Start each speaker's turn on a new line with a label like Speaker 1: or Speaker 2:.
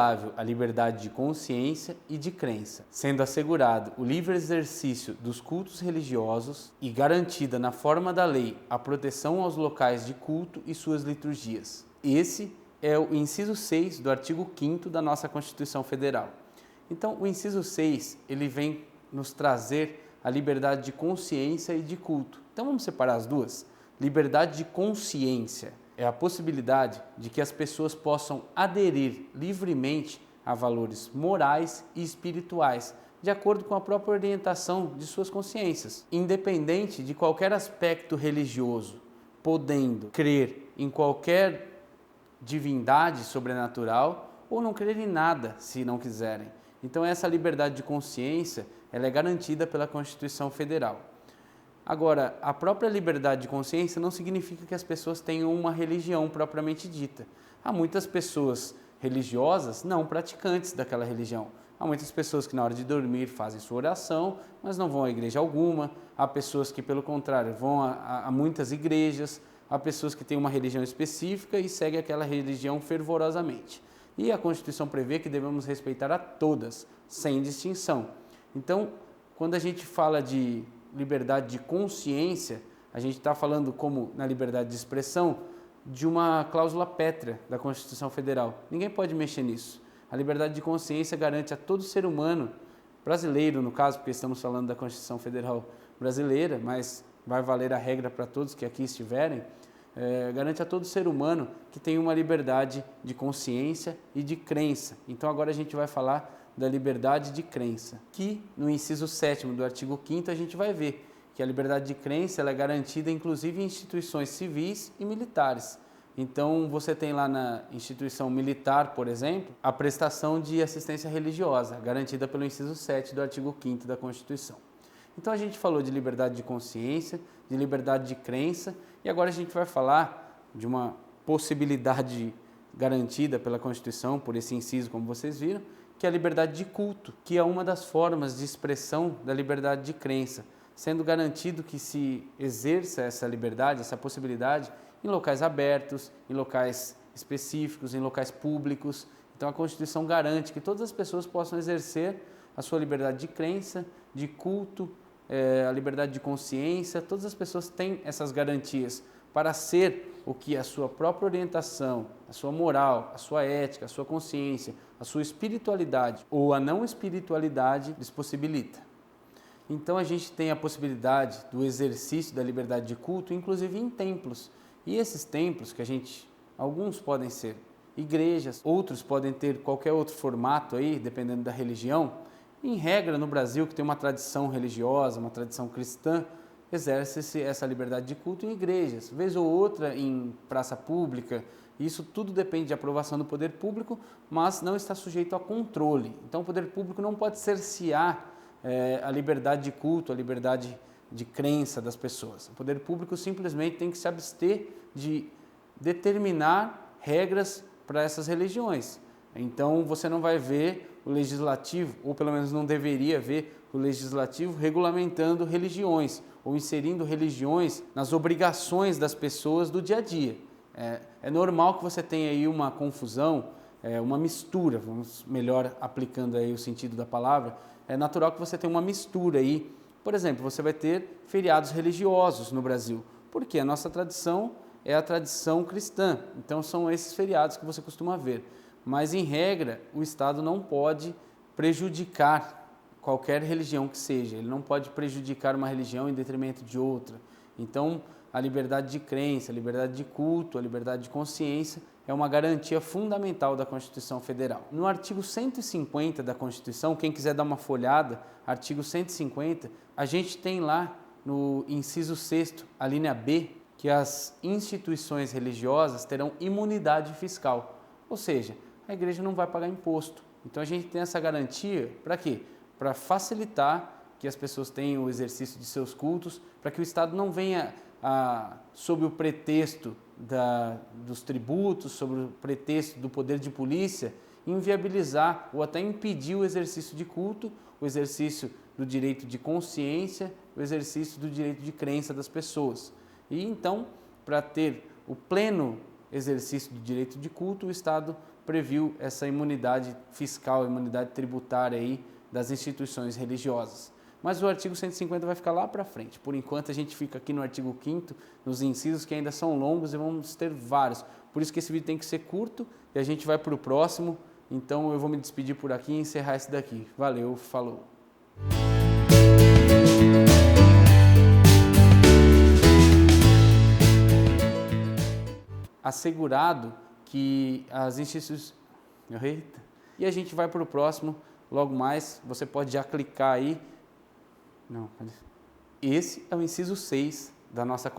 Speaker 1: inalienável a liberdade de consciência e de crença, sendo assegurado o livre exercício dos cultos religiosos e garantida na forma da lei a proteção aos locais de culto e suas liturgias. Esse é o inciso 6 do artigo 5º da nossa Constituição Federal. Então, o inciso 6, ele vem nos trazer a liberdade de consciência e de culto. Então, vamos separar as duas? Liberdade de consciência é a possibilidade de que as pessoas possam aderir livremente a valores morais e espirituais, de acordo com a própria orientação de suas consciências, independente de qualquer aspecto religioso, podendo crer em qualquer divindade sobrenatural ou não crer em nada, se não quiserem. Então, essa liberdade de consciência ela é garantida pela Constituição Federal. Agora, a própria liberdade de consciência não significa que as pessoas tenham uma religião propriamente dita. Há muitas pessoas religiosas não praticantes daquela religião. Há muitas pessoas que na hora de dormir fazem sua oração, mas não vão à igreja alguma. Há pessoas que, pelo contrário, vão a muitas igrejas. Há pessoas que têm uma religião específica e seguem aquela religião fervorosamente. E a Constituição prevê que devemos respeitar a todas, sem distinção. Então, quando a gente fala de liberdade de consciência, a gente está falando, como na liberdade de expressão, de uma cláusula pétrea da Constituição Federal. Ninguém pode mexer nisso. A liberdade de consciência garante a todo ser humano, brasileiro no caso, porque estamos falando da Constituição Federal brasileira, mas vai valer a regra para todos que aqui estiverem, garante a todo ser humano que tem uma liberdade de consciência e de crença. Então agora a gente vai falar da liberdade de crença, que no inciso 7º do artigo 5º a gente vai ver que a liberdade de crença ela é garantida inclusive em instituições civis e militares. Então você tem lá na instituição militar, por exemplo, a prestação de assistência religiosa, garantida pelo inciso 7 do artigo 5º da Constituição. Então a gente falou de liberdade de consciência, de liberdade de crença, e agora a gente vai falar de uma possibilidade garantida pela Constituição, por esse inciso, como vocês viram, que é a liberdade de culto, que é uma das formas de expressão da liberdade de crença, sendo garantido que se exerça essa liberdade, essa possibilidade, em locais abertos, em locais específicos, em locais públicos. Então a Constituição garante que todas as pessoas possam exercer a sua liberdade de crença, de culto, a liberdade de consciência. Todas as pessoas têm essas garantias para ser o que a sua própria orientação, a sua moral, a sua ética, a sua consciência, a sua espiritualidade ou a não espiritualidade lhes possibilita. Então a gente tem a possibilidade do exercício da liberdade de culto, inclusive em templos. E esses templos alguns podem ser igrejas, outros podem ter qualquer outro formato aí, dependendo da religião. Em regra, no Brasil, que tem uma tradição religiosa, uma tradição cristã, exerce-se essa liberdade de culto em igrejas, vez ou outra em praça pública. Isso tudo depende de aprovação do poder público, mas não está sujeito a controle. Então o poder público não pode cercear a liberdade de culto, a liberdade de crença das pessoas. O poder público simplesmente tem que se abster de determinar regras para essas religiões. Então você não vai ver o legislativo, ou pelo menos não deveria ver o legislativo regulamentando religiões ou inserindo religiões nas obrigações das pessoas do dia a dia. É normal que você tenha aí uma confusão, uma mistura, vamos melhor aplicando aí o sentido da palavra, é natural que você tenha uma mistura aí. Por exemplo, você vai ter feriados religiosos no Brasil, porque a nossa tradição é a tradição cristã, então são esses feriados que você costuma ver. Mas, em regra, o Estado não pode prejudicar qualquer religião que seja, ele não pode prejudicar uma religião em detrimento de outra. Então, a liberdade de crença, a liberdade de culto, a liberdade de consciência é uma garantia fundamental da Constituição Federal. No artigo 150 da Constituição, quem quiser dar uma folhada, artigo 150, a gente tem lá no inciso 6º, a linha B, que as instituições religiosas terão imunidade fiscal, ou seja, a igreja não vai pagar imposto. Então a gente tem essa garantia para quê? Para facilitar que as pessoas tenham o exercício de seus cultos, para que o Estado não venha, sob o pretexto dos tributos, sob o pretexto do poder de polícia, inviabilizar ou até impedir o exercício de culto, o exercício do direito de consciência, o exercício do direito de crença das pessoas. E então, para ter o pleno exercício do direito de culto, o Estado previu essa imunidade fiscal, imunidade tributária aí das instituições religiosas. Mas o artigo 150 vai ficar lá para frente. Por enquanto a gente fica aqui no artigo 5º, nos incisos que ainda são longos e vamos ter vários. Por isso que esse vídeo tem que ser curto e a gente vai para o próximo. Então eu vou me despedir por aqui e encerrar esse daqui. Valeu, falou! Assegurado que as instituições... Eita. E a gente vai para o próximo logo mais. Você pode já clicar aí. Não, esse é o inciso 6 da nossa...